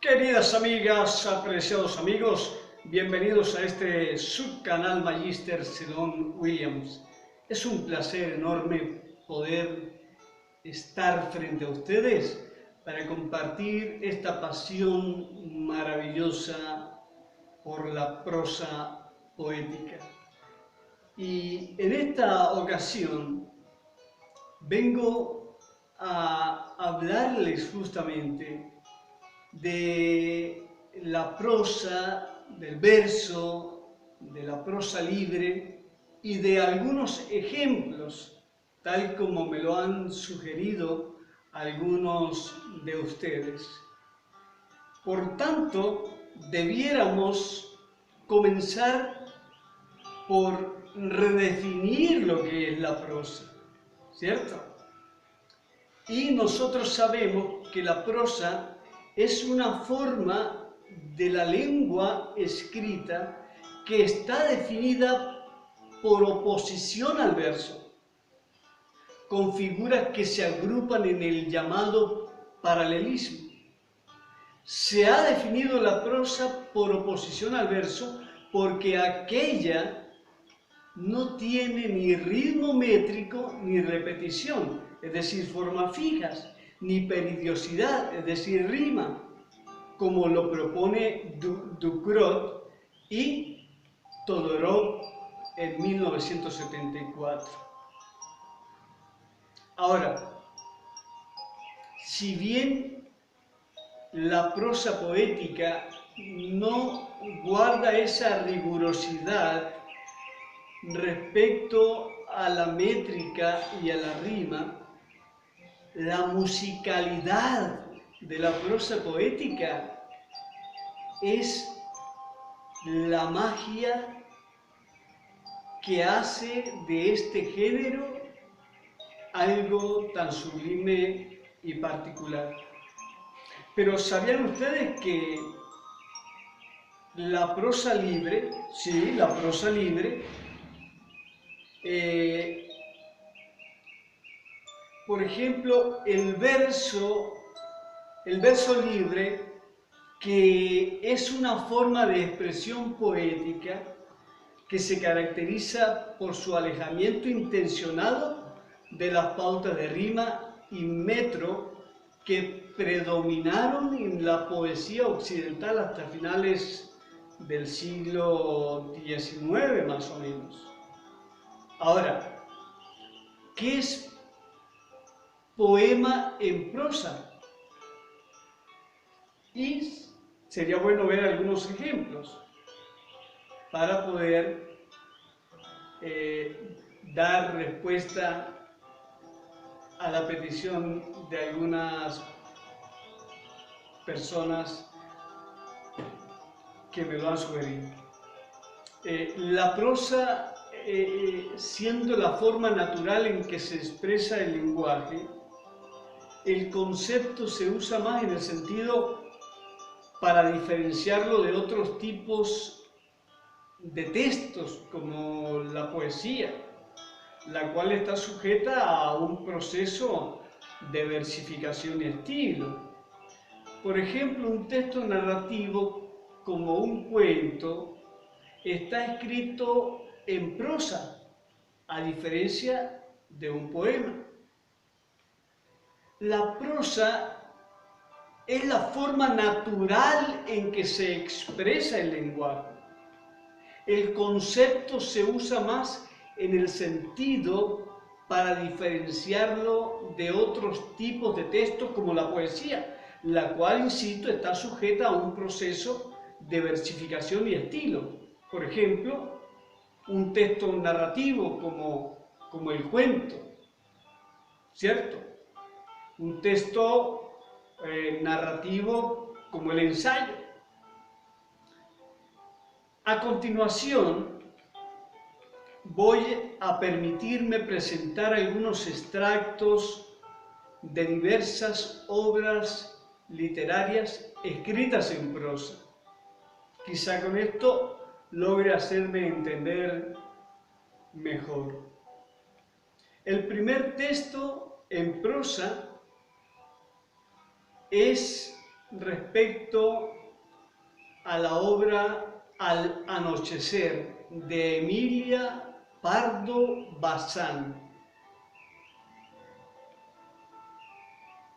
Queridas amigas, apreciados amigos, bienvenidos a este subcanal Magister Selon Williams. Es un placer enorme poder estar frente a ustedes para compartir esta pasión maravillosa por la prosa poética. Y en esta ocasión vengo a hablarles justamente de la prosa, del verso, de la prosa libre y de algunos ejemplos, tal como me lo han sugerido algunos de ustedes. Por tanto, debiéramos comenzar por redefinir lo que es la prosa, ¿cierto? Y nosotros sabemos que la prosa es una forma de la lengua escrita que está definida por oposición al verso, con figuras que se agrupan en el llamado paralelismo. Se ha definido la prosa por oposición al verso porque aquella no tiene ni ritmo métrico ni repetición, es decir, formas fijas, ni periodicidad, es decir, rima, como lo propone Ducrot y Todorov en 1974. Ahora, si bien la prosa poética no guarda esa rigurosidad respecto a la métrica y a la rima, la musicalidad de la prosa poética es la magia que hace de este género algo tan sublime y particular. Pero ¿sabían ustedes que la prosa libre, sí, la prosa libre, por ejemplo, el verso libre, que es una forma de expresión poética que se caracteriza por su alejamiento intencionado de las pautas de rima y metro que predominaron en la poesía occidental hasta finales del siglo XIX, más o menos. Ahora, ¿qué es poema en prosa? Y sería bueno ver algunos ejemplos para poder dar respuesta a la petición de algunas personas que me lo han sugerido. La prosa, siendo la forma natural en que se expresa el lenguaje, el concepto se usa más en el sentido para diferenciarlo de otros tipos de textos, como la poesía, la cual está sujeta a un proceso de versificación y estilo. Por ejemplo, un texto narrativo, como un cuento, está escrito en prosa, a diferencia de un poema. La prosa es la forma natural en que se expresa el lenguaje. El concepto se usa más en el sentido para diferenciarlo de otros tipos de textos como la poesía, la cual, insisto, está sujeta a un proceso de versificación y estilo. Por ejemplo, un texto narrativo como el cuento, ¿cierto? Un texto narrativo como el ensayo. A continuación, voy a permitirme presentar algunos extractos de diversas obras literarias escritas en prosa. Quizá con esto logre hacerme entender mejor. El primer texto en prosa es respecto a la obra Al anochecer de Emilia Pardo Bazán.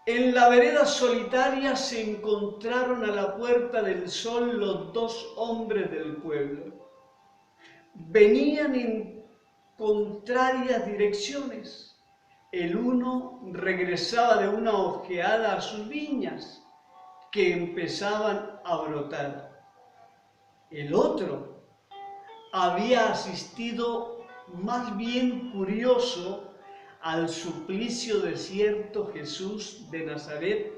En la vereda solitaria se encontraron a la Puerta del Sol los dos hombres del pueblo. Venían en contrarias direcciones. El uno regresaba de una ojeada a sus viñas, que empezaban a brotar. El otro había asistido más bien curioso al suplicio de cierto Jesús de Nazaret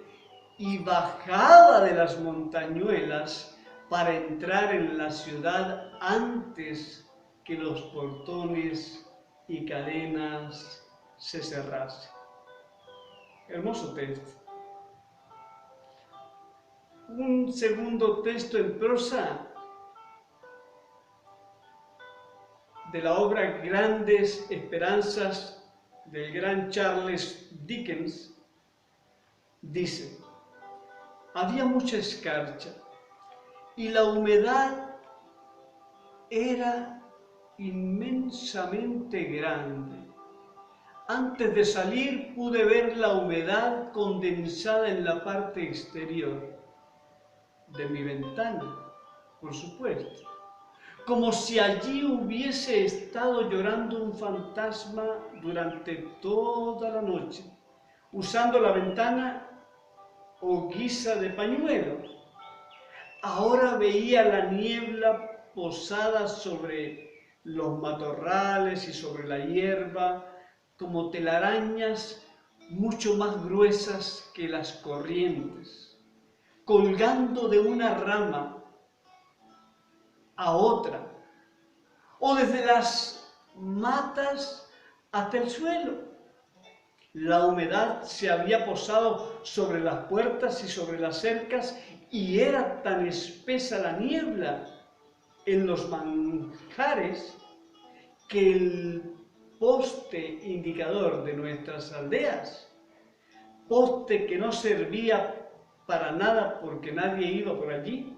y bajaba de las montañuelas para entrar en la ciudad antes que los portones y cadenas se cerrasen. Hermoso texto. Un segundo texto en prosa de la obra Grandes Esperanzas del gran Charles Dickens dice: había mucha escarcha y la humedad era inmensamente grande. Antes de salir pude ver la humedad condensada en la parte exterior de mi ventana, por supuesto, como si allí hubiese estado llorando un fantasma durante toda la noche, usando la ventana o guisa de pañuelo. Ahora veía la niebla posada sobre los matorrales y sobre la hierba como telarañas mucho más gruesas que las corrientes, colgando de una rama a otra, o desde las matas hasta el suelo. La humedad se había posado sobre las puertas y sobre las cercas, y era tan espesa la niebla en los manjares que el poste indicador de nuestras aldeas, poste que no servía para nada porque nadie iba por allí,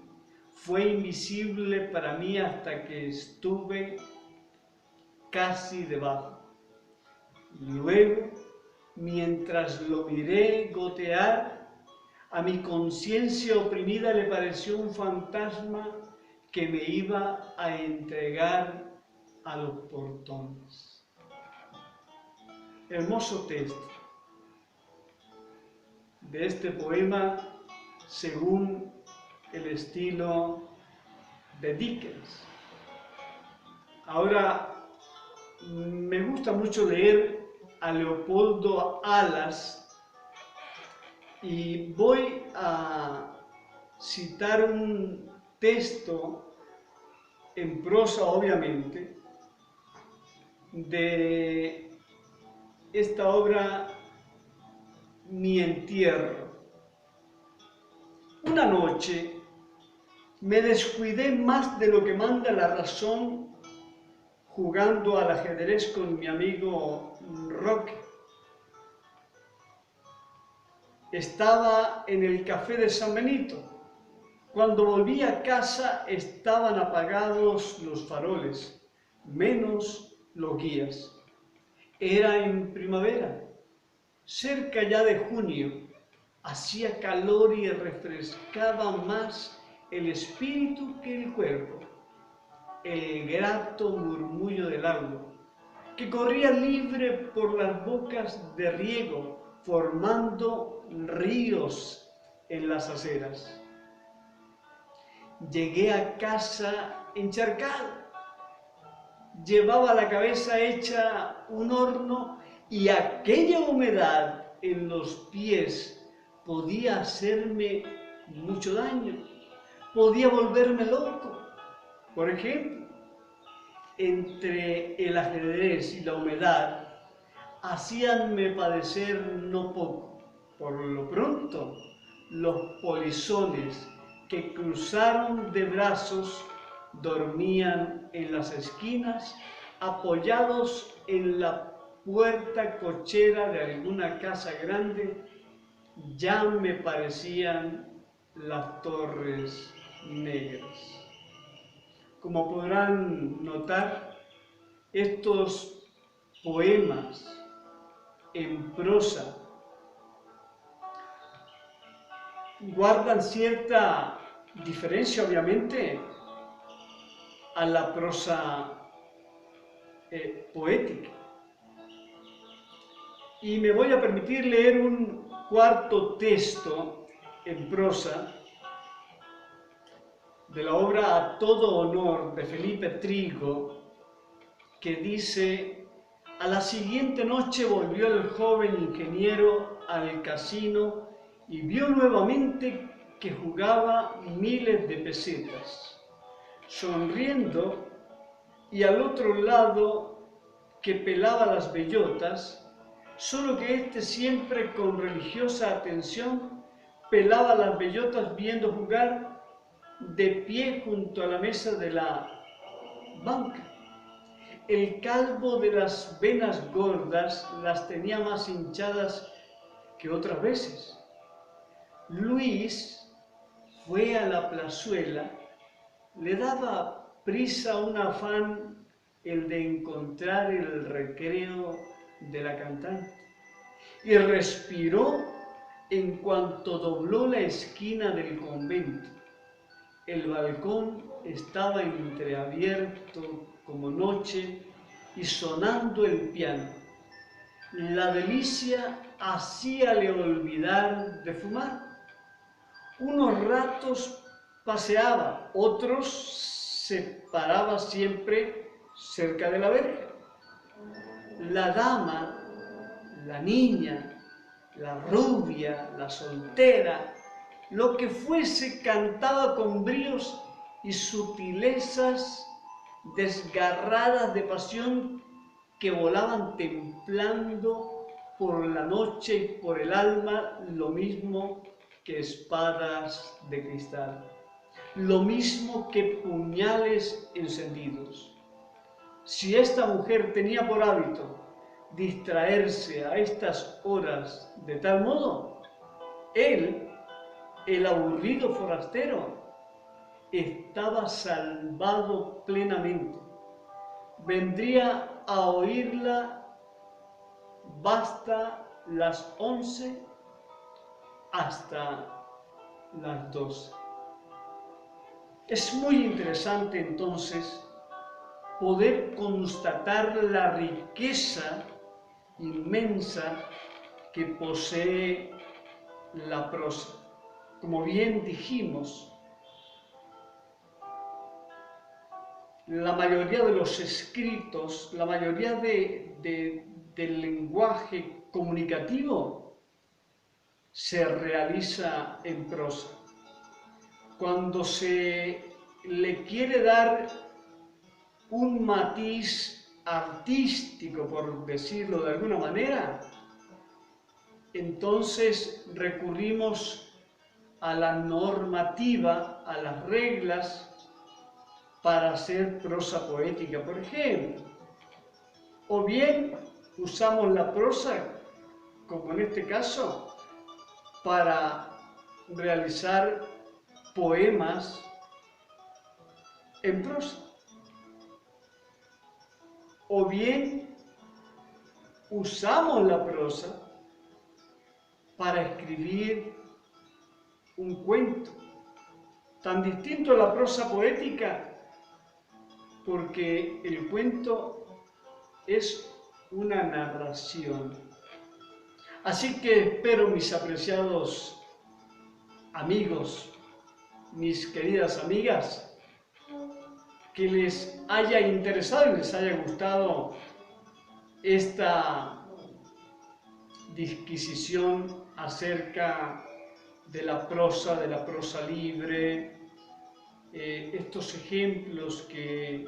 fue invisible para mí hasta que estuve casi debajo. Luego, mientras lo miré gotear, a mi conciencia oprimida le pareció un fantasma que me iba a entregar a los portones. Hermoso texto de este poema según el estilo de Dickens. Ahora, me gusta mucho leer a Leopoldo Alas y voy a citar un texto en prosa, obviamente, de esta obra Mi entierro. Una noche me descuidé más de lo que manda la razón jugando al ajedrez con mi amigo Roque. Estaba en el café de San Benito. Cuando volví a casa estaban apagados los faroles, menos los guías. Era en primavera, cerca ya de junio. Hacía calor y refrescaba más el espíritu que el cuerpo. El grato murmullo del agua, que corría libre por las bocas de riego, formando ríos en las aceras. Llegué a casa encharcado, llevaba la cabeza hecha un horno y aquella humedad en los pies podía hacerme mucho daño, podía volverme loco. Por ejemplo, entre el ajedrez y la humedad hacíanme padecer no poco. Por lo pronto, los polizones que cruzaron de brazos dormían en las esquinas, apoyados en la puerta cochera de alguna casa grande, ya me parecían las torres negras. Como podrán notar, estos poemas en prosa guardan cierta diferencia, obviamente, a la prosa poética. Y me voy a permitir leer un cuarto texto en prosa de la obra A todo honor de Felipe Trigo, que dice: a la siguiente noche volvió el joven ingeniero al casino y vio nuevamente que jugaba miles de pesetas, sonriendo, y al otro lado que pelaba las bellotas, solo que éste siempre con religiosa atención pelaba las bellotas viendo jugar de pie junto a la mesa de la banca. El calvo de las venas gordas las tenía más hinchadas que otras veces. Luis fue a la plazuela, le daba prisa un afán el de encontrar el recreo de la cantante, y respiró en cuanto dobló la esquina del convento. El balcón estaba entreabierto como noche y sonando el piano. La delicia hacíale olvidar de fumar. Unos ratos paseaba, otros se paraba siempre cerca de la verja. La dama, la niña, la rubia, la soltera, lo que fuese, cantaba con bríos y sutilezas desgarradas de pasión que volaban templando por la noche y por el alma, lo mismo que espadas de cristal, lo mismo que puñales encendidos. Si esta mujer tenía por hábito distraerse a estas horas de tal modo, él, el aburrido forastero, estaba salvado plenamente. Vendría a oírla basta las 11 hasta las 12. Es muy interesante entonces poder constatar la riqueza inmensa que posee la prosa. Como bien dijimos, la mayoría de los escritos, la mayoría del lenguaje comunicativo se realiza en prosa. Cuando se le quiere dar un matiz artístico, por decirlo de alguna manera, entonces recurrimos a la normativa, a las reglas para hacer prosa poética, por ejemplo. O bien usamos la prosa, como en este caso, para realizar poemas en prosa. O bien usamos la prosa para escribir un cuento, tan distinto a la prosa poética, porque el cuento es una narración. Así que espero, mis apreciados amigos, mis queridas amigas, que les haya interesado y les haya gustado esta disquisición acerca de la prosa libre, estos ejemplos que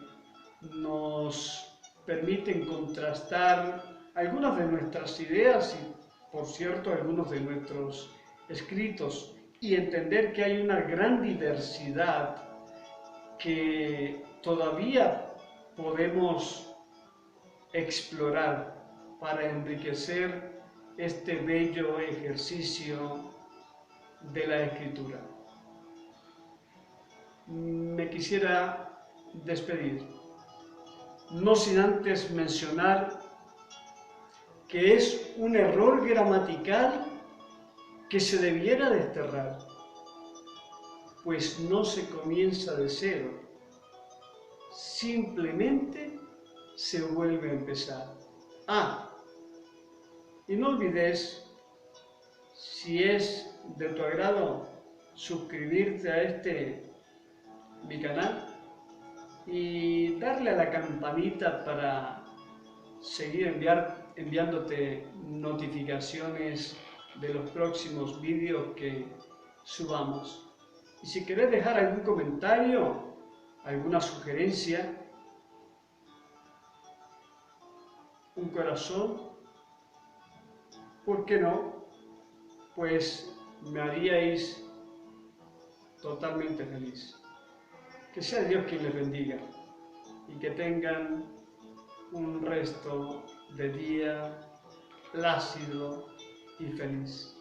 nos permiten contrastar algunas de nuestras ideas y, por cierto, algunos de nuestros escritos, y entender que hay una gran diversidad que todavía podemos explorar para enriquecer este bello ejercicio de la escritura. me quisiera despedir, no sin antes mencionar que es un error gramatical que se debiera desterrar, pues no se comienza de cero, simplemente se vuelve a empezar. Y no olvides, si es de tu agrado, suscribirte a mi canal y darle a la campanita para seguir enviándote notificaciones de los próximos vídeos que subamos. Y si querés dejar algún comentario, alguna sugerencia, un corazón, ¿por qué no? Pues me haríais totalmente feliz. Que sea Dios quien les bendiga y que tengan un resto de día plácido y feliz.